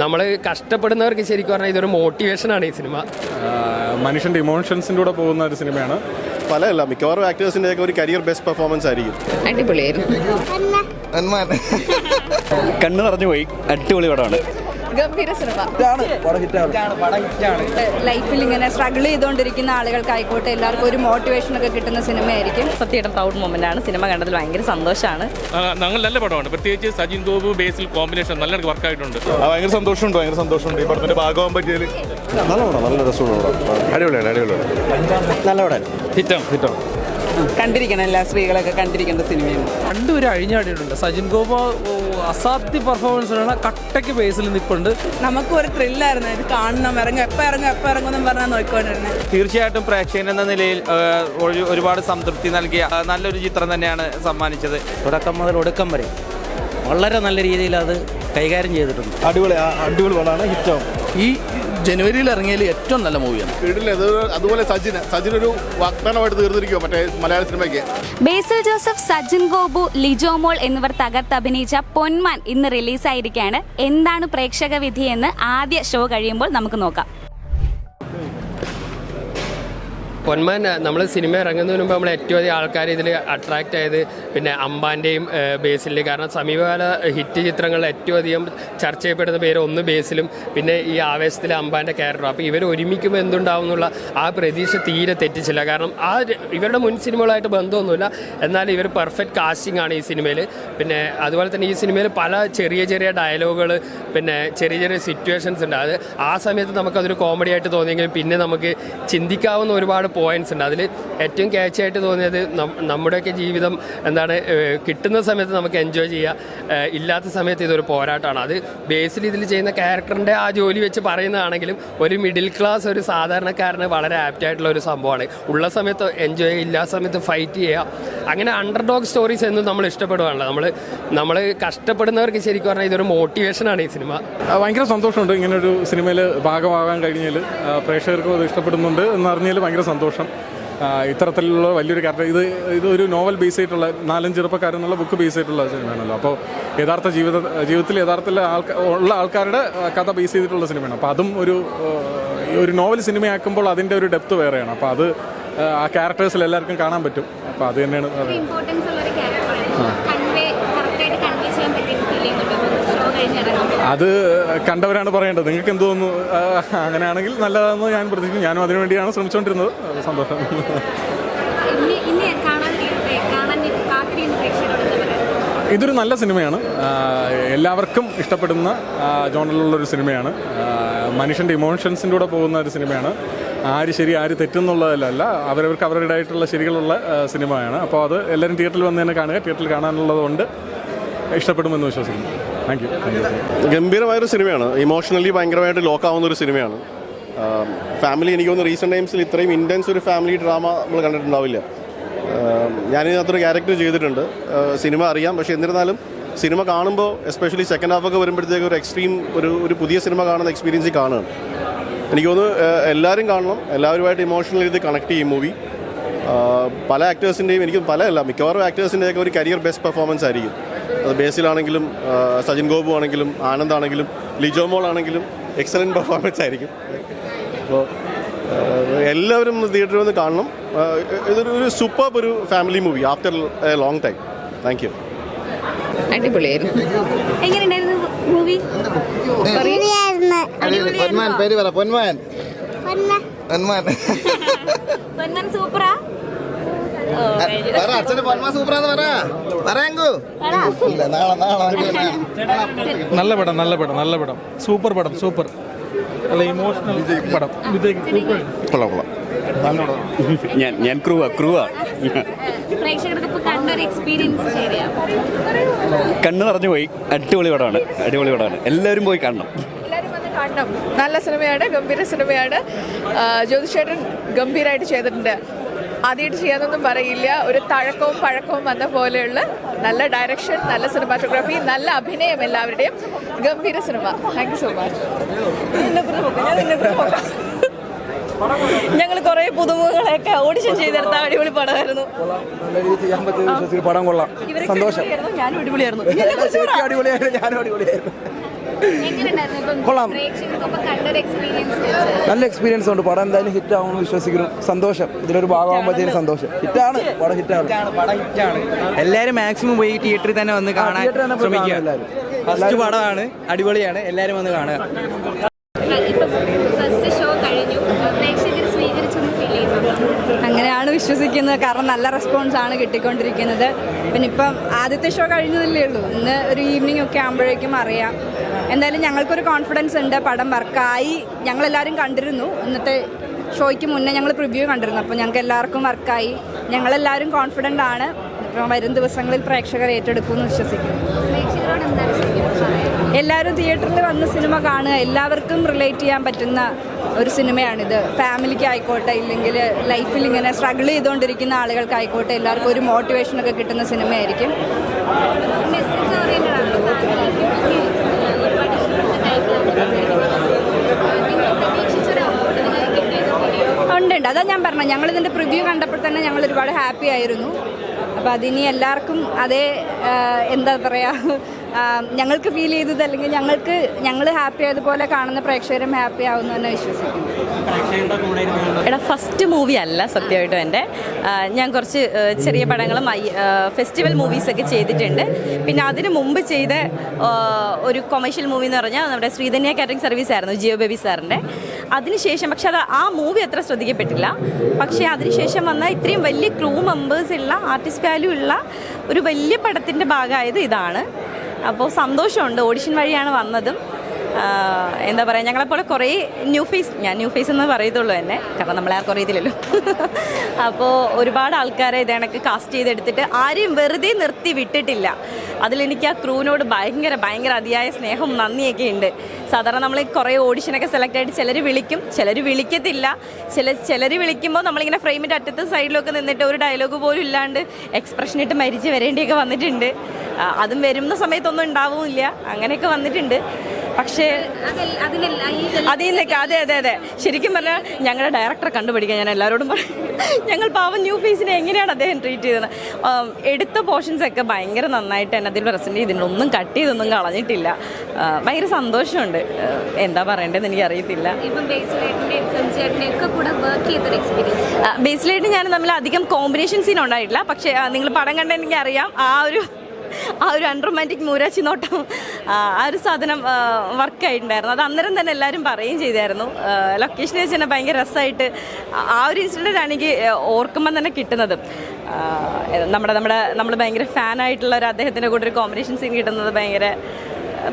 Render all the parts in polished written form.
നമ്മൾ കഷ്ടപ്പെടുന്നവർക്ക് ശരിക്കും പറഞ്ഞാൽ ഇതൊരു മോട്ടിവേഷനാണ് ഈ സിനിമ. മനുഷ്യൻ്റെ ഇമോഷൻസിൻ്റെ കൂടെ പോകുന്ന ഒരു സിനിമയാണ്. പലതല്ല, മിക്കവാറും ആക്ടേഴ്സിൻ്റെയൊക്കെ ഒരു കരിയർ ബെസ്റ്റ് പെർഫോമൻസ് ആയിരിക്കും. അടിപൊളിയായിരുന്നു. കണ്ണ് നിറഞ്ഞു പോയി. അടിപൊളി പടമാണ്. ഗംഭീര സിനിമ. ലൈഫിൽ ഇങ്ങനെ സ്ട്രഗിൾ ചെയ്തുകൊണ്ടിരിക്കുന്ന ആളുകൾക്കായിക്കോട്ടെ എല്ലാവർക്കും ഒരു മോട്ടിവേഷൻ ഒക്കെ കിട്ടുന്ന സിനിമയായിരിക്കും. സത്യമായിട്ടും പ്രൗഡ് മൊമെന്റ് ആണ്. സിനിമ കണ്ടതിൽ ഭയങ്കര സന്തോഷമാണ്. നല്ല പടമാണ്. പ്രത്യേകിച്ച് സജിൻ ഗോപു ബേസിൽ കോമ്പിനേഷൻ നല്ല വർക്കായിട്ടുണ്ട്. ഭയങ്കര സന്തോഷമുണ്ട് ഈ പടത്തിന്റെ ഭാഗമാകാൻ പറ്റിയതിൽ. നല്ല പടം, നല്ല രസമുള്ള പടം. അടിപൊളിയാണ്. നല്ല പടം. ഹിറ്റാണ്. കണ്ടിരിക്കണം, എല്ലാ സ്ത്രീകളൊക്കെ കണ്ടിരിക്കേണ്ട സിനിമയാണ്. രണ്ടുപേരും അഴിഞ്ഞാടിയിട്ടുണ്ട്. സജിൻ ഗോപ അസാധ്യ പെർഫോമൻസിലാണ്. കട്ടയ്ക്ക് ബേസിൽ നിൽപ്പുണ്ട്. നമുക്കും ഒരു ത്രില്ലായിരുന്നു. ഇത് കാണണം, എപ്പോൾ ഇറങ്ങുമെന്നും പറഞ്ഞാൽ നോക്കിക്കൊണ്ടിരുന്നത്. തീർച്ചയായിട്ടും പ്രേക്ഷകൻ എന്ന നിലയിൽ ഒരുപാട് സംതൃപ്തി നൽകിയ നല്ലൊരു ചിത്രം തന്നെയാണ് സമ്മാനിച്ചത്. തുടക്കം മുതൽ ഒടുക്കം വരെ വളരെ നല്ല രീതിയിൽ അത് കൈകാര്യം ചെയ്തിട്ടുണ്ട്. അടിപൊളി പടമാണ്. ഹിറ്റാവും. ഈ ജനുവരിയിൽ ഇറങ്ങിയതിൽ ഏറ്റവും നല്ല മൂവിയാണ്. അതുപോലെ സജിൻ ഒരു വാഗ്ദാനമായിട്ട് തീർന്നിരിക്കുമോ മറ്റേ മലയാള സിനിമയ്ക്ക്. ബേസിൽ ജോസഫ്, സജിൻ ഗോപു, ലിജോമോൾ എന്നിവർ തകർത്തഭിനയിച്ച പൊന്മാൻ ഇന്ന് റിലീസായിരിക്കുകയാണ്. എന്താണ് പ്രേക്ഷക വിധി എന്ന് ആദ്യ ഷോ കഴിയുമ്പോൾ നമുക്ക് നോക്കാം. പൊന്മാൻ നമ്മൾ സിനിമ ഇറങ്ങുന്നതിന് മുമ്പ് നമ്മൾ ഏറ്റവും അധികം ആൾക്കാർ ഇതിൽ അട്രാക്റ്റ് ആയത് പിന്നെ അംബാൻ്റെയും ബേസിലിൻ്റെയും. കാരണം സമീപകാല ഹിറ്റ് ചിത്രങ്ങളിൽ ഏറ്റവും അധികം ചർച്ച ചെയ്യപ്പെടുന്ന പേര് ഒന്ന് ബേസിലും പിന്നെ ഈ ആവേശത്തിലെ അംബാൻ്റെ ക്യാരക്ടറും. അപ്പോൾ ഇവർ ഒരുമിക്കുമ്പോൾ എന്തുണ്ടാവും എന്നുള്ള ആ പ്രതീക്ഷ തീരെ തെറ്റിച്ചില്ല. കാരണം ഇവരുടെ മുൻ സിനിമകളായിട്ട് ബന്ധമൊന്നുമില്ല, എന്നാൽ ഇവർ പെർഫെക്റ്റ് കാസ്റ്റിംഗ് ആണ് ഈ സിനിമയിൽ. പിന്നെ അതുപോലെ തന്നെ ഈ സിനിമയിൽ പല ചെറിയ ഡയലോഗുകൾ പിന്നെ ചെറിയ സിറ്റുവേഷൻസ് ഉണ്ട്. അത് ആ സമയത്ത് നമുക്കതൊരു കോമഡി ആയിട്ട് തോന്നിയെങ്കിലും പിന്നെ നമുക്ക് ചിന്തിക്കാവുന്ന ഒരുപാട് പോയിന്റ്സ് ഉണ്ട്. അതിൽ ഏറ്റവും ക്യാച്ചായിട്ട് തോന്നിയത് നമ്മുടെയൊക്കെ ജീവിതം എന്താണ്, കിട്ടുന്ന സമയത്ത് നമുക്ക് എൻജോയ് ചെയ്യുക, ഇല്ലാത്ത സമയത്ത് ഇതൊരു പോരാട്ടമാണ്. അത് ബേസിൽ ഇതിൽ ചെയ്യുന്ന ക്യാരക്ടറിൻ്റെ ആ ജോലി വെച്ച് പറയുന്നതാണെങ്കിലും ഒരു മിഡിൽ ക്ലാസ് ഒരു സാധാരണക്കാരന് വളരെ ആപ്റ്റായിട്ടുള്ള ഒരു സംഭവമാണ്. ഉള്ള സമയത്ത് എൻജോയ് ചെയ്യുക, ഇല്ലാത്ത സമയത്ത് ഫൈറ്റ് ചെയ്യുക. അങ്ങനെ അണ്ടർഡോഗ് സ്റ്റോറീസ് എന്നും നമ്മൾ ഇഷ്ടപ്പെടുവാണല്ലോ. നമ്മൾ കഷ്ടപ്പെടുന്നവർക്ക് ശരിക്കും പറഞ്ഞാൽ ഇതൊരു മോട്ടിവേഷനാണ് ഈ സിനിമ. ഭയങ്കര സന്തോഷമുണ്ട് ഇങ്ങനൊരു സിനിമയിൽ ഭാഗമാകാൻ കഴിഞ്ഞാൽ. പ്രേക്ഷകർക്കും അത് ഇഷ്ടപ്പെടുന്നുണ്ട് എന്നറിഞ്ഞാൽ ഭയങ്കര സന്തോഷം. ഇത്തരത്തിലുള്ള വലിയൊരു ക്യാരക്ടർ. ഇതൊരു നോവൽ ബേസ് ആയിട്ടുള്ള 4-5 ചെറുപ്പക്കാരെന്നുള്ള ബുക്ക് ബേസ് ആയിട്ടുള്ള സിനിമയാണല്ലോ. അപ്പോൾ ജീവിതത്തിൽ യഥാർത്ഥത്തിൽ ഉള്ള ആൾക്കാരുടെ കഥ ബേസ് ചെയ്തിട്ടുള്ള സിനിമയാണ്. അപ്പോൾ അതും ഒരു നോവൽ സിനിമയാക്കുമ്പോൾ അതിൻ്റെ ഒരു ഡെപ്ത് വേറെയാണ്. അപ്പോൾ അത് ആ ക്യാരക്ടേഴ്സിൽ എല്ലാവർക്കും കാണാൻ പറ്റും. അപ്പോൾ അത് തന്നെയാണ് അത് കണ്ടവരാണ് പറയേണ്ടത്. നിങ്ങൾക്ക് എന്ത് തോന്നുന്നു? അങ്ങനെയാണെങ്കിൽ നല്ലതാണെന്ന് ഞാൻ പ്രതീക്ഷിക്കുന്നു. ഞാനും അതിനുവേണ്ടിയാണ് ശ്രമിച്ചുകൊണ്ടിരുന്നത്. സന്തോഷം. ഇതൊരു നല്ല സിനിമയാണ്. എല്ലാവർക്കും ഇഷ്ടപ്പെടുന്ന ജോണറിലുള്ളൊരു സിനിമയാണ്. മനുഷ്യൻ്റെ ഇമോഷൻസിൻ്റെ കൂടെ പോകുന്ന ഒരു സിനിമയാണ്. ആര് ശരി ആര് തെറ്റെന്നുള്ളതല്ല, അവരവർക്ക് അവരുടേതായിട്ടുള്ള ശരികളുള്ള സിനിമയാണ്. അപ്പോൾ അത് എല്ലാവരും തിയേറ്ററിൽ വന്ന് തന്നെ കാണുക. തിയേറ്ററിൽ കാണാനുള്ളത് കൊണ്ട് ഇഷ്ടപ്പെടുമെന്ന് വിശ്വസിക്കുന്നു. Thank you. ഗംഭീരമായൊരു സിനിമയാണ്. ഇമോഷണലി ഭയങ്കരമായിട്ട് ലോക്കാവുന്ന ഒരു സിനിമയാണ്. ഫാമിലി എനിക്ക് തോന്നുന്നു റീസെൻറ്റ് ടൈംസിൽ ഇത്രയും ഇൻറ്റൻസ് ഒരു ഫാമിലി ഡ്രാമ നമ്മൾ കണ്ടിട്ടുണ്ടാവില്ല. ഞാനിതിനകത്തൊരു ക്യാരക്ടർ ചെയ്തിട്ടുണ്ട്. സിനിമ അറിയാം, പക്ഷേ എന്നിരുന്നാലും സിനിമ കാണുമ്പോൾ എസ്പെഷ്യലി സെക്കൻഡ് ഹാഫൊക്കെ വരുമ്പോഴത്തേക്ക് ഒരു എക്സ്ട്രീം ഒരു പുതിയ സിനിമ കാണുന്ന എക്സ്പീരിയൻസ് കാണുകയാണ്. എനിക്ക് തോന്നുന്നു എല്ലാവരും കാണണം. എല്ലാവരുമായിട്ട് ഇമോഷണലി ഇത് കണക്ട് ചെയ്യും മൂവി. പല ആക്ടേഴ്സിൻ്റെയും മിക്കവാറും ആക്ടേഴ്സിൻ്റെയൊക്കെ ഒരു കരിയർ ബെസ്റ്റ് പെർഫോമൻസ് ആയിരിക്കും. അത് ബേസിലാണെങ്കിലും സജിൻ ഗോപു ആണെങ്കിലും ആനന്ദാണെങ്കിലും ലിജോമോൾ ആണെങ്കിലും എക്സലൻറ്റ് പെർഫോമൻസ് ആയിരിക്കും. അപ്പോൾ എല്ലാവരും തിയേറ്ററിൽ വന്ന് കാണണം. ഇതൊരു സൂപ്പർബ് ഒരു family movie after A long time. Thank you. അടിപൊളിയായിരുന്നു. എങ്ങനെയുണ്ടായിരുന്നു മൂവി? പേര് പറ. പൊന്മാൻ സൂപ്പറാ. അച്ഛന് പൊന്മാൻ സൂപ്പറാന്ന് പറയാങ്കു. നല്ല പടം. സൂപ്പർ പടം. നല്ല ഇമോഷണൽ പടം. ഞാൻ ക്രൂവാ. പ്രേക്ഷകർക്ക് കണ്ടൊരു എക്സ്പീരിയൻസ് ശരിയാ. കണ്ണ് നിറഞ്ഞു പോയി. അടിപൊളി പടമാണ്. എല്ലാവരും പോയി കാണണം. നല്ല സിനിമയാണ്, ഗംഭീര സിനിമയാണ്. ജ്യോതിഷേട്ടൻ ഗംഭീരമായിട്ട് ചെയ്തിട്ടുണ്ട്. ആദ്യമായിട്ട് ചെയ്യാനൊന്നും പറയില്ല. ഒരു തഴക്കവും പഴക്കവും വന്ന പോലെയുള്ള നല്ല ഡയറക്ഷൻ, നല്ല സിനിമാറ്റോഗ്രാഫി, നല്ല അഭിനയം എല്ലാവരുടെയും. ഗംഭീര cinema. Thank you so much. ഞങ്ങൾ കുറേ പുതുമുഖങ്ങളെയൊക്കെ ഓഡിഷൻ ചെയ്തെടുത്ത അടിപൊളി പടമായിരുന്നു. പടം കൊള്ളാം. സന്തോഷം. ഞാനും അടിപൊളിയായിരുന്നു. കൊള്ളാം. നല്ല എക്സ്പീരിയൻസ് ഉണ്ട്. പടം എന്തായാലും ഹിറ്റ് ആവുമെന്ന് വിശ്വസിക്കുന്നു. സന്തോഷം, ഇതിലൊരു ഭാഗമാകുമ്പോഴത്തേനും സന്തോഷം. ഹിറ്റാണ് പടം, ഹിറ്റാണ്. എല്ലാവരും മാക്സിമം പോയി തിയേറ്ററിൽ തന്നെ വന്ന് കാണാൻ ശ്രമിക്കുക. ഫസ്റ്റ് പടമാണ്, അടിപൊളിയാണ്, എല്ലാവരും വന്ന് കാണുക. അങ്ങനെയാണ് വിശ്വസിക്കുന്നത്. കാരണം നല്ല റെസ്പോൺസ് ആണ് കിട്ടിക്കൊണ്ടിരിക്കുന്നത്. പിന്നെ ഇപ്പം ആദ്യത്തെ ഷോ കഴിഞ്ഞതല്ലേ ഉള്ളൂ. ഇന്ന് ഒരു ഈവനിങ് ഒക്കെ ആകുമ്പോഴേക്കും അറിയാം. എന്തായാലും ഞങ്ങൾക്കൊരു കോൺഫിഡൻസ് ഉണ്ട്. പടം വർക്കായി. ഞങ്ങളെല്ലാവരും കണ്ടിരുന്നു. ഇന്നത്തെ ഷോയ്ക്ക് മുന്നേ ഞങ്ങൾ പ്രിവ്യൂ കണ്ടിരുന്നു. അപ്പോൾ ഞങ്ങൾക്ക് എല്ലാവർക്കും വർക്കായി. ഞങ്ങളെല്ലാവരും കോൺഫിഡൻ്റ് ആണ്. ഇപ്പം വരും ദിവസങ്ങളിൽ പ്രേക്ഷകർ ഏറ്റെടുക്കുമെന്ന് വിശ്വസിക്കുന്നു. എല്ലാവരും തിയേറ്ററിൽ വന്ന് സിനിമ കാണുക. എല്ലാവർക്കും റിലേറ്റ് ചെയ്യാൻ പറ്റുന്ന ഒരു സിനിമയാണിത്. ഫാമിലിക്ക് ആയിക്കോട്ടെ, ഇല്ലെങ്കിൽ ലൈഫിൽ ഇങ്ങനെ സ്ട്രഗിൾ ചെയ്തുകൊണ്ടിരിക്കുന്ന ആളുകൾക്കായിക്കോട്ടെ, എല്ലാവർക്കും ഒരു മോട്ടിവേഷനൊക്കെ കിട്ടുന്ന സിനിമയായിരിക്കും. ഉണ്ട്. അതാ ഞാൻ പറഞ്ഞത്, ഞങ്ങളിതിൻ്റെ പ്രിവ്യൂ കണ്ടപ്പോൾ തന്നെ ഞങ്ങൾ ഒരുപാട് ഹാപ്പി ആയിരുന്നു. അപ്പോൾ അതിനി എല്ലാവർക്കും അതേ എന്താ പറയുക, ഞങ്ങൾക്ക് ഫീൽ ചെയ്തത് അല്ലെങ്കിൽ ഞങ്ങൾ ഹാപ്പി ആയതുപോലെ കാണുന്ന പ്രേക്ഷകരും ഹാപ്പി ആവുമെന്ന് തന്നെ വിശ്വസിക്കുന്നു. എടാ, ഫസ്റ്റ് മൂവി അല്ല സത്യമായിട്ടും എൻ്റെ. ഞാൻ കുറച്ച് ചെറിയ പടങ്ങളും ഫെസ്റ്റിവൽ മൂവീസൊക്കെ ചെയ്തിട്ടുണ്ട്. പിന്നെ അതിന് മുമ്പ് ചെയ്ത ഒരു കൊമേഴ്ഷ്യൽ മൂവി എന്ന് പറഞ്ഞാൽ നമ്മുടെ ശ്രീധന്യ കാറ്ററിംഗ് സർവീസ് ആയിരുന്നു, ജിയോ ബേബി സാറിൻ്റെ. അതിനുശേഷം പക്ഷെ ആ മൂവി അത്ര ശ്രദ്ധിക്കപ്പെട്ടില്ല. പക്ഷേ അതിനുശേഷം വന്ന ഇത്രയും വലിയ ക്രൂ മെമ്പേഴ്സ് ഉള്ള, ആർട്ടിസ്റ്റ് വാല്യൂ ഉള്ള ഒരു വലിയ പടത്തിൻ്റെ ഭാഗമായത് ഇതാണ്. അപ്പോൾ സന്തോഷമുണ്ട്. ഓഡിഷൻ വഴിയാണ് വന്നതും. എന്താ പറയുക, ഞങ്ങളെപ്പോലെ കുറേ ഞാൻ ന്യൂ ഫേസ് എന്ന് പറയത്തുള്ളൂ തന്നെ, കാരണം നമ്മളാർക്കും അറിയത്തില്ലല്ലോ. അപ്പോൾ ഒരുപാട് ആൾക്കാരെ ഇതേണക്ക് കാസ്റ്റ് ചെയ്തെടുത്തിട്ട് ആരെയും വെറുതെ നിർത്തി വിട്ടിട്ടില്ല. അതിലെനിക്ക് ആ ക്രൂവിനോട് ഭയങ്കര അതിയായ സ്നേഹവും നന്ദിയൊക്കെ ഉണ്ട്. സാധാരണ നമ്മൾ കുറേ ഓഡിഷനൊക്കെ സെലക്ട് ആയിട്ട് ചിലർ വിളിക്കും, ചിലർ വിളിക്കത്തില്ല. ചിലർ വിളിക്കുമ്പോൾ നമ്മളിങ്ങനെ ഫ്രെയിമിൻ്റെ അറ്റത്ത് സൈഡിലൊക്കെ നിന്നിട്ട് ഒരു ഡയലോഗ് പോലും ഇല്ലാണ്ട് എക്സ്പ്രഷൻ ഇട്ട് മരിച്ച് വരേണ്ടിയൊക്കെ വന്നിട്ടുണ്ട്. അതും വരുന്ന സമയത്തൊന്നും ഉണ്ടാവുമില്ല, അങ്ങനെയൊക്കെ വന്നിട്ടുണ്ട്. പക്ഷേ അതിൽ നിന്നൊക്കെ അതെ ശരിക്കും പറഞ്ഞാൽ ഞങ്ങളുടെ ഡയറക്ടറെ കണ്ടുപിടിക്കാൻ ഞാൻ എല്ലാവരോടും പറയും. ഞങ്ങൾ പാവം ന്യൂ ഫേസിനെ എങ്ങനെയാണ് അദ്ദേഹം ട്രീറ്റ് ചെയ്തത്. എടുത്ത പോർഷൻസൊക്കെ ഭയങ്കര നന്നായിട്ട് തന്നെ അതിൽ പ്രസൻറ്റ് ചെയ്തിട്ടുണ്ട്. ഒന്നും കട്ട് ചെയ്തൊന്നും കളഞ്ഞിട്ടില്ല. ഭയങ്കര സന്തോഷമുണ്ട്. എന്താ പറയേണ്ടതെന്ന് എനിക്കറിയത്തില്ല. ബേസിലായിട്ട് ഞാൻ തമ്മിൽ അധികം കോമ്പിനേഷൻ സീൻ ഉണ്ടായിട്ടില്ല. പക്ഷേ നിങ്ങൾ പടം കണ്ട എനിക്കറിയാം, ആ ഒരു അൺറൊമാൻറ്റിക് മൂരാച്ചി നോട്ടം, ആ ഒരു സാധനം വർക്കായിട്ടുണ്ടായിരുന്നു. അത് അന്നേരം തന്നെ എല്ലാവരും പറയുകയും ചെയ്തായിരുന്നു. ലൊക്കേഷനിൽ വെച്ച് തന്നെ ഭയങ്കര രസമായിട്ട് ആ ഒരു ഇൻസിഡൻ്റാണ് എനിക്ക് ഓർക്കുമ്പം തന്നെ കിട്ടുന്നത്. നമ്മൾ ഭയങ്കര ഫാനായിട്ടുള്ള ഒരു അദ്ദേഹത്തിൻ്റെ കൂടെ ഒരു കോമ്പിനേഷൻ സീൻ കിട്ടുന്നത് ഭയങ്കര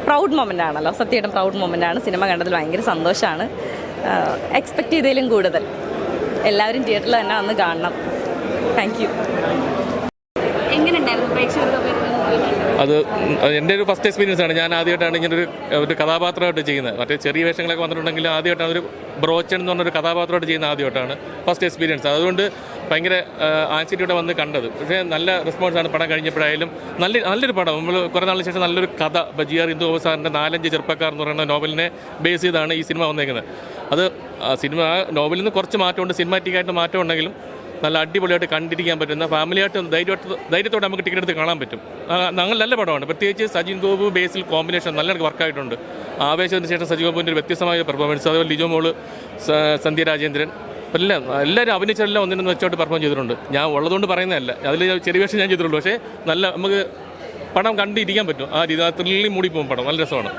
പ്രൗഡ് മൊമെൻ്റ് ആണല്ലോ. സത്യമായിട്ടും പ്രൗഡ് മൊമെൻ്റ് ആണ്. സിനിമ കണ്ടതിൽ ഭയങ്കര സന്തോഷമാണ്. എക്സ്പെക്റ്റ് ചെയ്തതിലും കൂടുതൽ എല്ലാവരും തിയേറ്ററിൽ തന്നെ വന്ന് കാണണം. Thank you. അത് എൻ്റെ ഒരു ഫസ്റ്റ് എക്സ്പീരിയൻസ് ആണ്. ഞാൻ ആദ്യമായിട്ടാണ് ഇങ്ങനെ ഒരു കഥാപാത്രമായിട്ട് ചെയ്യുന്നത്. മറ്റേ ചെറിയ വേഷങ്ങളൊക്കെ വന്നിട്ടുണ്ടെങ്കിലും ആദ്യമായിട്ടാണ് ഒരു ബ്രോച്ചൻ എന്ന് പറഞ്ഞൊരു കഥാപാത്രമായിട്ട് ചെയ്യുന്ന ആദ്യമായിട്ടാണ് ഫസ്റ്റ് എക്സ്പീരിയൻസ്. അതുകൊണ്ട് ഭയങ്കര ആൻസിറ്റിയോടെ വന്ന് കണ്ടത്. പക്ഷേ നല്ല റെസ്പോൺസാണ് പടം കഴിഞ്ഞപ്പോഴായാലും. നല്ലൊരു പടം. നമ്മൾ കുറേ നാളിന് ശേഷം നല്ലൊരു കഥ, GR ഇന്ദു സാറിൻ്റെ 4-5 ചെറുപ്പക്കാർ എന്ന് പറയുന്ന നോവലിനെ ബേസ് ചെയ്താണ് ഈ സിനിമ വന്നേക്കുന്നത്. അത് സിനിമ നോവലിൽ നിന്ന് കുറച്ച് മാറ്റമുണ്ട്, സിനിമാറ്റിക്കായിട്ട് മാറ്റം ഉണ്ടെങ്കിലും നല്ല അടിപൊളിയായിട്ട് കണ്ടിരിക്കാൻ പറ്റുന്ന, ഫാമിലിയായിട്ട് ധൈര്യത്തോടെ നമുക്ക് ടിക്കറ്റ് എടുത്ത് കാണാൻ പറ്റും. നല്ല പടമാണ്. പ്രത്യേകിച്ച് സജിൻ ഗോപു ബേസിൽ കോമ്പിനേഷൻ നല്ല വർക്കായിട്ടുണ്ട്. ആവേശത്തിന് ശേഷം സജിൻ ഗോപുവിൻ്റെ ഒരു വ്യത്യസ്തമായ പെർഫോമൻസ്, അതുപോലെ ലിജോ മോള്, സന്ധ്യ രാജേന്ദ്രൻ, എല്ലാവരും അഭിനയിച്ചെല്ലാം ഒന്നിനൊന്ന് വെച്ചോട്ട് പെർഫോം ചെയ്തിട്ടുണ്ട്. ഞാൻ ഉള്ളതുകൊണ്ട് പറയുന്നതല്ല, അതിൽ ചെറിയ വേഷം ഞാൻ ചെയ്തിട്ടുള്ളൂ. പക്ഷേ നല്ല നമുക്ക് പടം കണ്ടിരിക്കാൻ പറ്റും. ആ രീതി ത്രില്ലിൽ മൂടിപ്പോകും പടം. നല്ല രസമാണ്.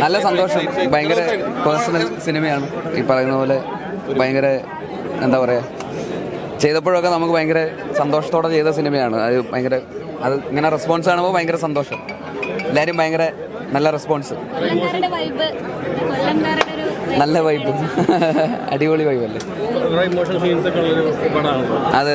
നല്ല സന്തോഷം. ഭയങ്കര പേഴ്സണൽ സിനിമയാണ്. ഈ പറയുന്ന പോലെ ഭയങ്കര എന്താ പറയുക, ചെയ്തപ്പോഴൊക്കെ നമുക്ക് ഭയങ്കര സന്തോഷത്തോടെ ചെയ്ത സിനിമയാണ്. അത് ഇങ്ങനെ റെസ്പോൺസ് കാണുമ്പോൾ ഭയങ്കര സന്തോഷം. എല്ലാവരും ഭയങ്കര നല്ല റെസ്പോൺസ്, നല്ല വൈബ്, അടിപൊളി വൈബല്ലേ. അതെ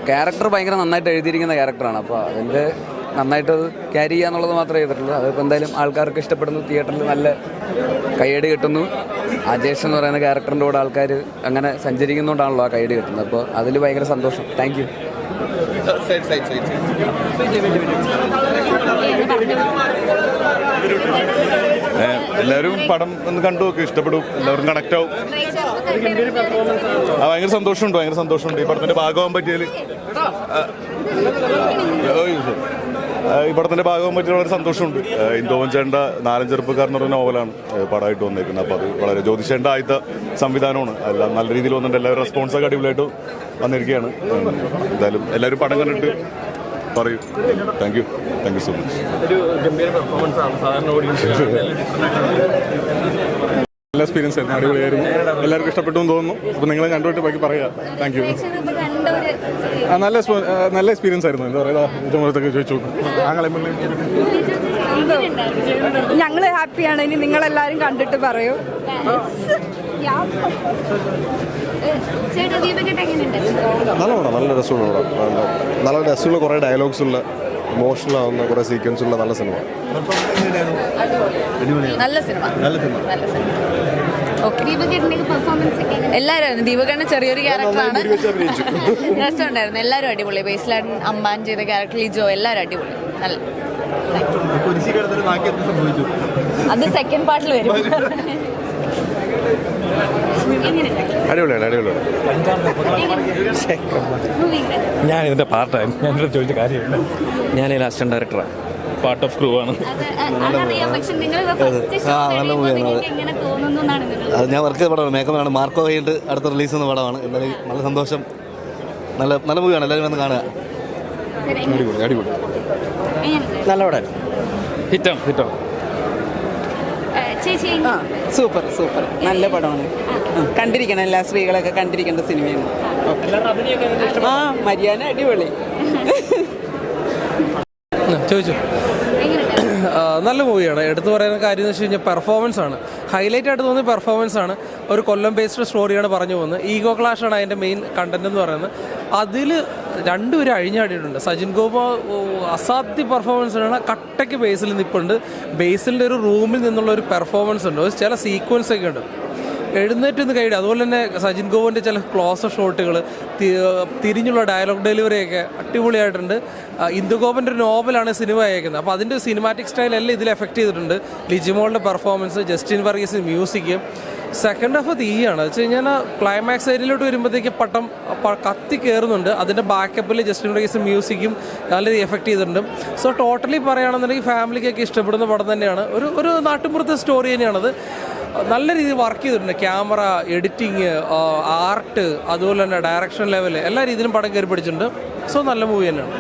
ക്യാരക്ടർ ഭയങ്കര നന്നായിട്ട് എഴുതിയിരിക്കുന്ന ക്യാരക്ടറാണ്. അപ്പോൾ അതിൻ്റെ നന്നായിട്ട് അത് ക്യാരി ചെയ്യാന്നുള്ളത് മാത്രമേ ചെയ്തിട്ടുള്ളൂ. അതിപ്പോൾ എന്തായാലും ആൾക്കാർക്ക് ഇഷ്ടപ്പെടുന്നു, തിയേറ്ററിൽ നല്ല കയ്യടി കിട്ടുന്നു. അജേഷ് എന്ന് പറയുന്ന ക്യാരക്ടറിൻ്റെ കൂടെ ആൾക്കാർ അങ്ങനെ സഞ്ചരിക്കുന്നതുകൊണ്ടാണല്ലോ ആ കയ്യടി കിട്ടുന്നത്. അപ്പോൾ അതിൽ ഭയങ്കര സന്തോഷം. Thank you. എല്ലാവരും പടം ഒന്ന് കണ്ടു നോക്കി, ഇഷ്ടപ്പെടും, എല്ലാവരും കണക്ട് ആവും. ഭയങ്കര സന്തോഷമുണ്ട് ഈ പടത്തിന്റെ ഭാഗമാകാൻ പറ്റിയതിൽ. ഈ പടത്തിന്റെ ഭാഗമാകാൻ പറ്റിയ വളരെ സന്തോഷമുണ്ട്. ഇന്ദോവൻ ചേട്ടൻ്റെ 4 ചെറുപ്പക്കാരൻ എന്ന് പറഞ്ഞ നോവലാണ് പടമായിട്ട് വന്നേക്കുന്നത്. അപ്പോൾ അത് വളരെ ജ്യോതിഷേൻ്റെ ആദ്യത്തെ സംവിധാനമാണ്. എല്ലാം നല്ല രീതിയിൽ വന്നിട്ടുണ്ട്. എല്ലാവരും റെസ്പോൺസൊക്കെ അടിപൊളിയായിട്ട് വന്നിരിക്കുകയാണ്. എന്തായാലും എല്ലാവരും പടം കണ്ടിട്ട് പറയൂ. Thank you so much. നല്ല എക്സ്പീരിയൻസ് ആയിരുന്നു, അടിപൊളിയായിരുന്നു. എല്ലാവർക്കും ഇഷ്ടപ്പെട്ടു എന്ന് തോന്നുന്നു. അപ്പോൾ നിങ്ങൾ കണ്ടുപോയിട്ട് ബാക്കി പറയുക. Thank you. നല്ല എക്സ്പീരിയൻസ് ആയിരുന്നു. എന്താ പറയുക, ഇതുപോലത്തൊക്കെ ചോദിച്ചു നോക്കും. ഞങ്ങൾ ഹാപ്പിയാണ്. ഇനി നിങ്ങളെല്ലാവരും കണ്ടിട്ട് പറയൂ. നല്ല രസമുള്ള കുറേ ഡയലോഗ്സ് ഉള്ള, ഇമോഷണൽ ആവുന്ന കുറേ സീക്വൻസ് ഉള്ള നല്ല സിനിമ. നല്ല സിനിമ. എല്ലാവരും ദീപകണ്ണ ചെറിയൊരു ക്യാരക്ടറാണ്, രസമുണ്ടായിരുന്നു. എല്ലാവരും അടിപൊളി. ബേസിലായിട്ട് അമ്പാൻ ചെയ്ത ക്യാരക്ടർ, ലിജോ, എല്ലാവരും അടിപൊളി. നല്ല അത് സെക്കൻഡ് പാർട്ടിൽ വരും. അടിപൊളിയാണ്. ഞാൻ ഇതിന്റെ പാർട്ടാണ്. ഞാനിവിടെ ചോദിച്ച കാര്യമില്ല. ഞാൻ അസിസ്റ്റന്റ് ഡയറക്ടറാണ്, പാർട്ട് ഓഫ് ക്രൂ ആണ്. അത് ഞാൻ വർക്ക് ചെയ്ത പടമാണ്, മേക്കപ്പാണ്. മാർക്കോ കഴിഞ്ഞിട്ട് അടുത്ത റിലീസ് ചെയ്യുന്ന പടമാണ്. എന്തായാലും നല്ല സന്തോഷം. നല്ല മൂവിയാണ്, എല്ലാവരും വന്ന് കാണുക. അടിപൊളി. നല്ല പടം. ഹിറ്റാണ്. സൂപ്പർ നല്ല പടമാണ്. കണ്ടിരിക്കണം, എല്ലാ സ്ത്രീകളൊക്കെ കണ്ടിരിക്കേണ്ട സിനിമയാണ്. മര്യാദ അടിപൊളി. ചോദിച്ചു. നല്ല മൂവിയാണ്. എടുത്തു പറയുന്ന കാര്യം എന്ന് വെച്ച് കഴിഞ്ഞാൽ പെർഫോമൻസ് ആണ്. ഹൈലൈറ്റ് ആയിട്ട് തോന്നിയ പെർഫോമൻസ് ആണ്. ഒരു കൊല്ലം ബേസ്ഡ് സ്റ്റോറിയാണ് പറഞ്ഞു പോകുന്നത്. ഈഗോ ക്ലാഷാണ് അതിൻ്റെ മെയിൻ കണ്ടന്റ് എന്ന് പറയുന്നത്. അതിൽ രണ്ടുപേരും അഴിഞ്ഞാടിയിട്ടുണ്ട്. സജിൻ ഗോപ അസാധ്യ പെർഫോമൻസാണ്. കട്ടയ്ക്ക് ബേസിൽ നിൽപ്പുണ്ട്. ബേസിലിൻ്റെ ഒരു റൂമിൽ നിന്നുള്ള ഒരു പെർഫോമൻസ് ഉണ്ട്. ചില സീക്വൻസ് ഒക്കെ ഉണ്ട്, എഴുന്നേറ്റ് നിന്ന് കൈയിടുക. അതുപോലെ തന്നെ സജിൻ ഗോവിൻ്റെ ചില ക്ലോസ് ഷോട്ടുകൾ, തിരിഞ്ഞുള്ള ഡയലോഗ് ഡെലിവറിയൊക്കെ അടിപൊളിയായിട്ടുണ്ട്. ഇന്ദുഗോപൻ്റെ ഒരു നോവലാണ് സിനിമ അയക്കുന്നത്. അപ്പോൾ അതിൻ്റെ സിനിമാറ്റിക് സ്റ്റൈലെല്ലാം ഇതിൽ എഫക്റ്റ് ചെയ്തിട്ടുണ്ട്. ലിജിമോളുടെ performance, Justin Varghese music. Second half തീയാണ്. വെച്ച് കഴിഞ്ഞാൽ ക്ലൈമാക്സ് ഏരിയയിലോട്ട് വരുമ്പോഴത്തേക്ക് പട്ടം കത്തി കയറുന്നുണ്ട്. അതിൻ്റെ ബാക്കപ്പിൽ ജസ്റ്റിൻ വർഗീസ് മ്യൂസിക്കും നല്ല രീതിയിൽ എഫക്റ്റ് ചെയ്തിട്ടുണ്ട്. സോ ടോട്ടലി പറയുകയാണെന്നുണ്ടെങ്കിൽ ഫാമിലിക്കൊക്കെ ഇഷ്ടപ്പെടുന്ന പടം തന്നെയാണ്. ഒരു നാട്ടുമ്പുറത്തെ സ്റ്റോറി തന്നെയാണത്. നല്ല രീതിയിൽ വർക്ക് ചെയ്തിട്ടുണ്ട്. ക്യാമറ, എഡിറ്റിങ്, ആർട്ട്, അതുപോലെ തന്നെ ഡയറക്ഷൻ ലെവല്, എല്ലാ രീതിയിലും പടം കയറി പിടിച്ചിട്ടുണ്ട്. സോ നല്ല മൂവി തന്നെയാണ്.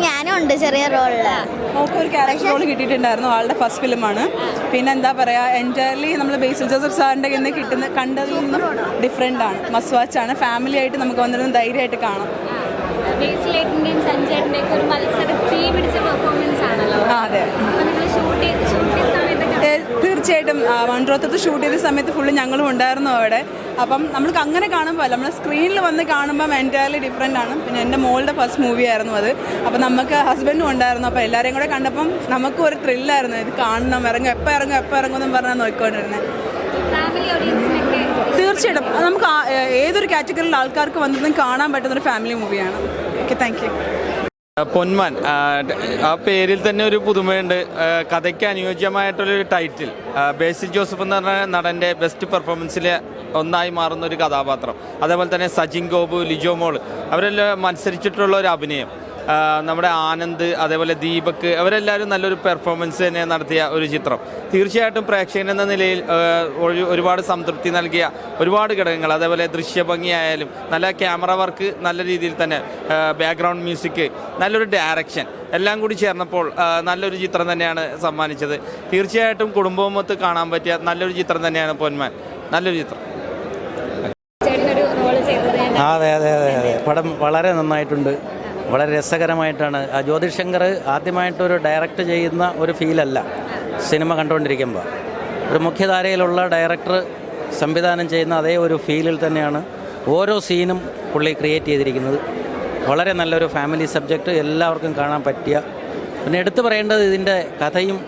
ഞാനും ഉണ്ട് ചെറിയ റോളില്. ഒരു ക്യാരക്ടർ റോൾ കിട്ടിയിട്ടുണ്ടായിരുന്നു. ആളുടെ ഫസ്റ്റ് ഫിലിമാണ്. പിന്നെ എന്താ പറയുക, എൻറ്റയർലി നമ്മൾ ബേസിൽ ജോസഫ് സാറിൻ്റെ ഇന്ന് കണ്ടതിൽ നിന്നും ഡിഫറെൻ്റ് ആണ്. മസ്റ്റ് വാച്ച് ആണ്. ഫാമിലി ആയിട്ട് നമുക്ക് വന്നിരുന്ന് ധൈര്യമായിട്ട് കാണാം. അതെ, തീർച്ചയായിട്ടും. മൺട്രോത്തത്ത് ഷൂട്ട് ചെയ്ത സമയത്ത് ഫുള്ള് ഞങ്ങളും ഉണ്ടായിരുന്നു അവിടെ. അപ്പം നമ്മൾക്ക് അങ്ങനെ കാണുമ്പോൾ അല്ല, നമ്മൾ സ്ക്രീനിൽ വന്ന് കാണുമ്പം എൻറ്റയർലി ഡിഫറെൻ്റ് ആണ്. പിന്നെ എൻ്റെ മോളുടെ ഫസ്റ്റ് മൂവി ആയിരുന്നു അത്. അപ്പം നമുക്ക് ഹസ്ബൻഡും ഉണ്ടായിരുന്നു. അപ്പോൾ എല്ലാവരെയും കൂടെ കണ്ടപ്പം നമുക്കും ഒരു ത്രില്ലായിരുന്നു. ഇത് കാണണം, എപ്പോൾ ഇറങ്ങും എന്നും പറഞ്ഞാൽ നോക്കിക്കൊണ്ടിരുന്നത്. തീർച്ചയായിട്ടും നമുക്ക് ഏതൊരു കാറ്റഗറിയിലുള്ള ആൾക്കാർക്ക് വന്നതും കാണാൻ പറ്റുന്നൊരു ഫാമിലി മൂവിയാണ്. Okay, thank you. പൊന്മാൻ, ആ പേരിൽ തന്നെ ഒരു പുതുമയുണ്ട്. കഥയ്ക്ക് അനുയോജ്യമായിട്ടുള്ളൊരു ടൈറ്റിൽ. ബേസിൽ ജോസഫ് എന്ന് പറഞ്ഞ നടൻ്റെ ബെസ്റ്റ് പെർഫോമൻസിലെ ഒന്നായി മാറുന്ന ഒരു കഥാപാത്രം. അതേപോലെ തന്നെ സജിൻ ഗോപു, ലിജോ മോൾ, അവരെല്ലാം മത്സരിച്ചിട്ടുള്ള ഒരു അഭിനയം. നമ്മുടെ ആനന്ദ്, അതേപോലെ ദീപക്, അവരെല്ലാവരും നല്ലൊരു പെർഫോമൻസ് തന്നെ നടത്തിയ ഒരു ചിത്രം. തീർച്ചയായിട്ടും പ്രേക്ഷകൻ എന്ന നിലയിൽ ഒരുപാട് സംതൃപ്തി നൽകിയ ഒരുപാട് ഘടകങ്ങൾ, അതേപോലെ ദൃശ്യഭംഗിയായാലും നല്ല ക്യാമറ വർക്ക്, നല്ല രീതിയിൽ തന്നെ ബാക്ക്ഗ്രൗണ്ട് മ്യൂസിക്, നല്ലൊരു ഡയറക്ഷൻ എല്ലാം കൂടി ചേർന്നപ്പോൾ നല്ലൊരു ചിത്രം തന്നെയാണ് സമ്മാനിച്ചത്. തീർച്ചയായിട്ടും കുടുംബമൊത്ത് കാണാൻ പറ്റിയ നല്ലൊരു ചിത്രം തന്നെയാണ് പൊന്മാൻ. നല്ലൊരു ചിത്രം. അതെ, പടം വളരെ നന്നായിട്ടുണ്ട്. വളരെ രസകരമായിട്ടാണ്. ജ്യോതിഷ് ശങ്കർ ആദ്യമായിട്ടൊരു ഡയറക്റ്റ് ചെയ്യുന്ന ഒരു ഫീലല്ല സിനിമ കണ്ടുകൊണ്ടിരിക്കുമ്പോൾ. ഒരു മുഖ്യധാരയിലുള്ള ഡയറക്ടർ സംവിധാനം ചെയ്യുന്ന അതേ ഒരു ഫീലിൽ തന്നെയാണ് ഓരോ സീനും പുള്ളി ക്രിയേറ്റ് ചെയ്തിരിക്കുന്നത്. വളരെ നല്ലൊരു ഫാമിലി സബ്ജക്റ്റ്, എല്ലാവർക്കും കാണാൻ പറ്റിയ. പിന്നെ എടുത്തു പറയേണ്ടത് ഇതിൻ്റെ കഥയും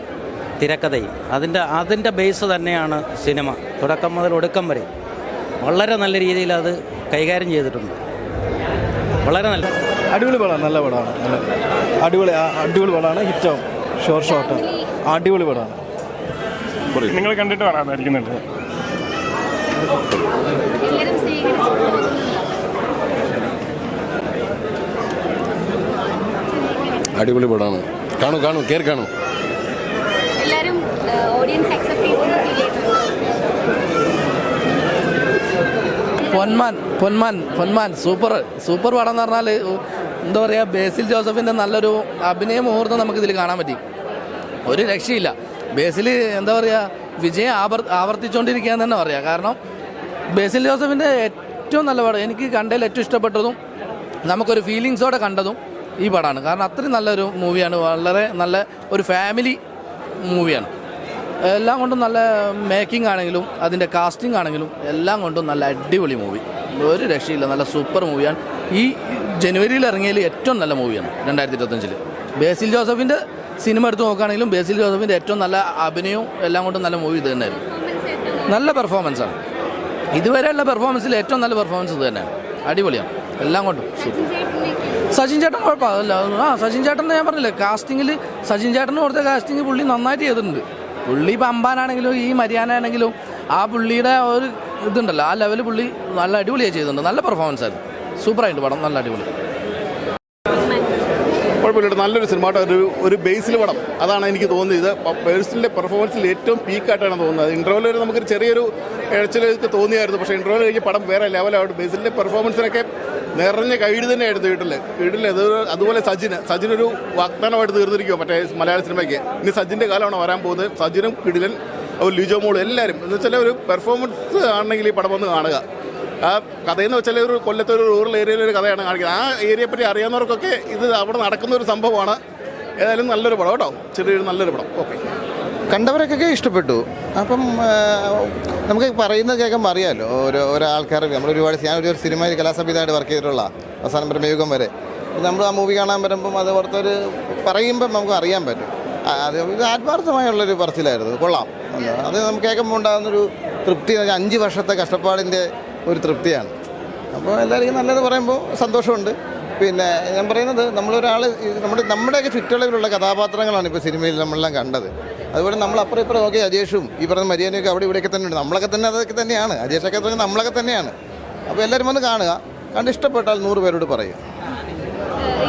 തിരക്കഥയും. അതിൻ്റെ ബേസ് തന്നെയാണ് സിനിമ. തുടക്കം മുതൽ ഒടുക്കം വരെ വളരെ നല്ല രീതിയിൽ അത് കൈകാര്യം ചെയ്തിട്ടുണ്ട്. വളരെ നല്ല അടിപൊളി പടമാണ്, നല്ല പടമാണ്, അടിപൊളി പടമാണ്, ഹിറ്റാവും, ഷോർട്ട് അടിപൊളി പടമാണ്. നിങ്ങൾ കണ്ടിട്ട് പറയാനായിരിക്കുന്നുണ്ട്. അടിപൊളി പടമാണ്, കാണൂ കയറി കാണൂ. എല്ലാവരും ഓഡിയൻസ് അക്സെപ്റ്റ് പൊന്മാൻ സൂപ്പർ പടം എന്ന് പറഞ്ഞാൽ എന്താ പറയുക, ബേസിൽ ജോസഫിൻ്റെ നല്ലൊരു അഭിനയ മുഹൂർത്തം നമുക്കിതിൽ കാണാൻ പറ്റി. ഒരു രക്ഷയില്ല. ബേസിൽ എന്താ പറയുക, വിജയം ആവർത്തിച്ചുകൊണ്ടിരിക്കുകയെന്ന് തന്നെ പറയാം. കാരണം ബേസിൽ ജോസഫിൻ്റെ ഏറ്റവും നല്ല പടം, എനിക്ക് കണ്ടതിൽ ഏറ്റവും ഇഷ്ടപ്പെട്ടതും നമുക്കൊരു ഫീലിങ്സോടെ കണ്ടതും ഈ പടമാണ്. കാരണം അത്രയും നല്ലൊരു മൂവിയാണ്, വളരെ നല്ല ഒരു ഫാമിലി മൂവിയാണ്. എല്ലാം കൊണ്ടും നല്ല മേക്കിംഗ് ആണെങ്കിലും അതിൻ്റെ കാസ്റ്റിംഗ് ആണെങ്കിലും എല്ലാം കൊണ്ടും നല്ല അടിപൊളി മൂവി, ഒരു രക്ഷയില്ല, നല്ല സൂപ്പർ മൂവിയാണ്. ഈ ജനുവരിയിൽ ഇറങ്ങിയതിൽ ഏറ്റവും നല്ല മൂവിയാണ് 2025. ബേസിൽ ജോസഫിൻ്റെ സിനിമ എടുത്ത് നോക്കുകയാണെങ്കിലും ബേസിൽ ജോസഫിൻ്റെ ഏറ്റവും നല്ല അഭിനയവും എല്ലാം കൊണ്ടും നല്ല മൂവി ഇത് തന്നെയായിരുന്നു. നല്ല പെർഫോമൻസാണ്, ഇതുവരെയുള്ള പെർഫോമൻസിൽ ഏറ്റവും നല്ല പെർഫോമൻസ് ഇത് തന്നെയാണ്, അടിപൊളിയാണ് എല്ലാം കൊണ്ടും. സച്ചിൻ ചേട്ടൻ കുഴപ്പമില്ല. സച്ചിൻ ചേട്ടൻ ഞാൻ പറഞ്ഞില്ലേ, കാസ്റ്റിങ്ങിൽ സച്ചിൻ ചേട്ടന് കൊടുത്ത കാസ്റ്റിംഗ് പുള്ളി നന്നായിട്ട് ചെയ്തിട്ടുണ്ട്. പുള്ളി ഇപ്പം അമ്പാനാണെങ്കിലും ഈ മരിയാനാണെങ്കിലും ആ പുള്ളിയുടെ ഒരു ഇതുണ്ടല്ലോ, ആ ലെവൽ പുള്ളി നല്ല അടിപൊളിയായി ചെയ്തിട്ടുണ്ട്. നല്ല പെർഫോമൻസ് ആയിരുന്നു, സൂപ്പറായിട്ട് പടം, നല്ല അടിപൊളി. കുഴപ്പമില്ല, നല്ലൊരു സിനിമ, ഒരു ബേസിൽ പടം, അതാണ് എനിക്ക് തോന്നിയത്. പേഴ്സണലിൻ്റെ പെർഫോമൻസിൽ ഏറ്റവും പീക്കായിട്ടാണ് തോന്നുന്നത്. ഇൻ്റർവ്യൂവിൽ വരെ നമുക്കൊരു ചെറിയൊരു ഇഴച്ചിലൊക്കെ തോന്നിയായിരുന്നു, പക്ഷേ ഇൻ്റർവ്യൂവിൽ കഴിഞ്ഞ് പടം വേറെ ലെവലായിട്ട് ബേസിലിൻ്റെ പെർഫോമൻസിനൊക്കെ നിറഞ്ഞ കൈഡ് തന്നെയായിരുന്നു വീട്ടിൽ. അതുപോലെ സജിനൊരു വാഗ്ദാനമായിട്ട് തീർന്നിരിക്കുമോ മറ്റേ മലയാള സിനിമയ്ക്ക്. ഇനി സജിൻ്റെ കാലമാണ് വരാൻ പോകുന്നത്. സജിനും കിടിലൻ, ലിജോ മോളും എല്ലാവരും എന്ന് വെച്ചാൽ ഒരു പെർഫോമൻസ് ആണെങ്കിൽ ഈ പടം വന്ന് കാണുക. ആ കഥയെന്ന് വെച്ചാൽ ഒരു കൊല്ലത്തെ ഒരു റൂറൽ ഏരിയയിലൊരു കഥയാണ് കാണിക്കുന്നത്. ആ ഏരിയയെ പറ്റി അറിയാവുന്നവർക്കൊക്കെ ഇത് അവിടെ നടക്കുന്ന ഒരു സംഭവമാണ്. ഏതായാലും നല്ലൊരു പടം കേട്ടോ, ചെറിയൊരു നല്ലൊരു പടം. ഓക്കെ, കണ്ടവരൊക്കെ ഇഷ്ടപ്പെട്ടു. അപ്പം നമുക്ക് പറയുന്നത് കേൾക്കുമ്പോൾ അറിയാമല്ലോ ഒരാൾക്കാർ. ഞാനൊരു സിനിമയിൽ കലാസംവിധാനമായിട്ട് വർക്ക് ചെയ്തിട്ടുള്ള അവസാനം വരെ മേഘം വരെ നമ്മൾ ആ മൂവി കാണാൻ വരുമ്പം അത് പുറത്തൊരു പറയുമ്പം നമുക്ക് അറിയാൻ പറ്റും. അത് ഇത് ആത്മാർത്ഥമായുള്ളൊരു പറച്ചിലായിരുന്നു, കൊള്ളാം. അത് നമുക്ക് കേൾക്കുമ്പോൾ ഉണ്ടാകുന്നൊരു തൃപ്തി, 5 വർഷത്തെ കഷ്ടപ്പാടിൻ്റെ ഒരു തൃപ്തിയാണ്. അപ്പോൾ എല്ലാവർക്കും നല്ലത് പറയുമ്പോൾ സന്തോഷമുണ്ട്. പിന്നെ ഞാൻ പറയുന്നത്, നമ്മുടെയൊക്കെ ചുറ്റളവിലുള്ള കഥാപാത്രങ്ങളാണ് ഇപ്പോൾ സിനിമയിൽ നമ്മളെല്ലാം കണ്ടത്. അതുപോലെ നമ്മൾ അപ്പുറം ഇപ്പുറം നോക്കി അജേഷും ഈ പറഞ്ഞ മരിയാനയൊക്കെ അവിടെ ഇവിടെയൊക്കെ തന്നെ ഉണ്ട്. നമ്മളൊക്കെ തന്നെ അതൊക്കെ തന്നെയാണ്, അജേഷൊക്കെ നമ്മളൊക്കെ തന്നെയാണ്. അപ്പോൾ എല്ലാവരും വന്ന് കാണുക, കണ്ട് ഇഷ്ടപ്പെട്ടാൽ 100 പേരോട് പറയും.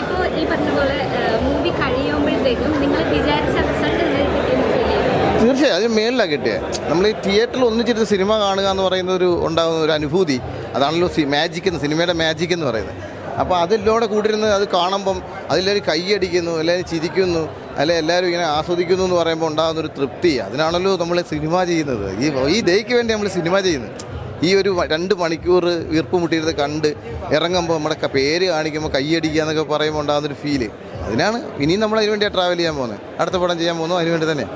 ഇപ്പോൾ ഈ പറഞ്ഞ പോലെ മൂവി കഴിയുമ്പോഴത്തേക്കും നിങ്ങൾ വിചാരിച്ച റിസൾട്ട് തീർച്ചയായും അതിന് മേലിലാണ് കിട്ടിയത്. നമ്മൾ ഈ തിയേറ്ററിൽ ഒന്നിച്ചിരുന്ന് സിനിമ കാണുക എന്ന് പറയുന്ന ഉണ്ടാകുന്ന ഒരു അനുഭൂതി, അതാണല്ലോ സിനിമയുടെ മാജിക് എന്ന് പറയുന്നത്. അപ്പോൾ അതിലൂടെ കൂടിയിരുന്ന് അത് കാണുമ്പം അതിലെല്ലാവരും കൈയടിക്കുന്നു, എല്ലാവരും ചിരിക്കുന്നു, അല്ലെ എല്ലാവരും ഇങ്ങനെ ആസ്വദിക്കുന്നു എന്ന് പറയുമ്പോൾ ഉണ്ടാകുന്നൊരു തൃപ്തി. അതിനാണല്ലോ നമ്മൾ സിനിമ ചെയ്യുന്നത്. ഈ ഡേയ്ക്ക് വേണ്ടി നമ്മൾ സിനിമ ചെയ്യുന്നത്. ഈ ഒരു 2 മണിക്കൂർ വീർപ്പ് മുട്ടിയിരുന്ന് കണ്ട് ഇറങ്ങുമ്പോൾ നമ്മുടെ പേര് കാണിക്കുമ്പോൾ കൈയടിക്കുക എന്നൊക്കെ പറയുമ്പോൾ ഉണ്ടാകുന്നൊരു ഫീല്, അതിനാണ് ഇനിയും നമ്മൾ അതിന് വേണ്ടിയാണ് ട്രാവൽ ചെയ്യാൻ പോകുന്നത്. അടുത്ത പടം ചെയ്യാൻ പോകുന്നു അതിന് വേണ്ടി തന്നെ.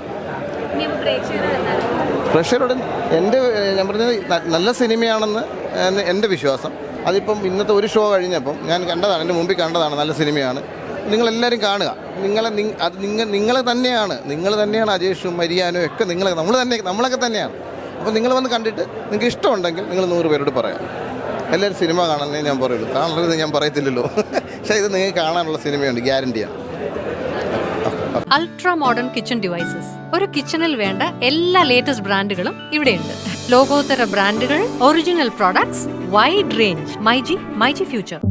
പ്രേക്ഷകരോട് ഞാൻ പറഞ്ഞത് നല്ല സിനിമയാണെന്ന് എൻ്റെ വിശ്വാസം. അതിപ്പം ഇന്നത്തെ ഒരു ഷോ കഴിഞ്ഞപ്പം ഞാൻ കണ്ടതാണ്, എൻ്റെ മുമ്പിൽ കണ്ടതാണ്, നല്ല സിനിമയാണ്. നിങ്ങളെല്ലാവരും കാണുക. നിങ്ങൾ തന്നെയാണ് അജേഷും മരിയാനും ഒക്കെ നമ്മളൊക്കെ തന്നെയാണ്. അപ്പോൾ നിങ്ങൾ വന്ന് കണ്ടിട്ട് നിങ്ങൾക്ക് ഇഷ്ടമുണ്ടെങ്കിൽ നിങ്ങൾ 100 പേരോട് പറയാം. എല്ലാവരും സിനിമ കാണാനേ ഞാൻ പറയുള്ളൂ, കാണരുത് ഞാൻ പറയത്തില്ലല്ലോ. പക്ഷേ ഇത് നിങ്ങൾക്ക് കാണാനുള്ള സിനിമയുണ്ട്, ഗ്യാരണ്ടിയാണ്. അൾട്രാ മോഡേൺ കിച്ചൺ ഡിവൈസസ്, ഒരു കിച്ചണിൽ വേണ്ട എല്ലാ ലേറ്റസ്റ്റ് ബ്രാൻഡുകളും ഇവിടെയുണ്ട്. ലോകോത്തര ബ്രാൻഡുകൾ, original products, wide range. MyG future.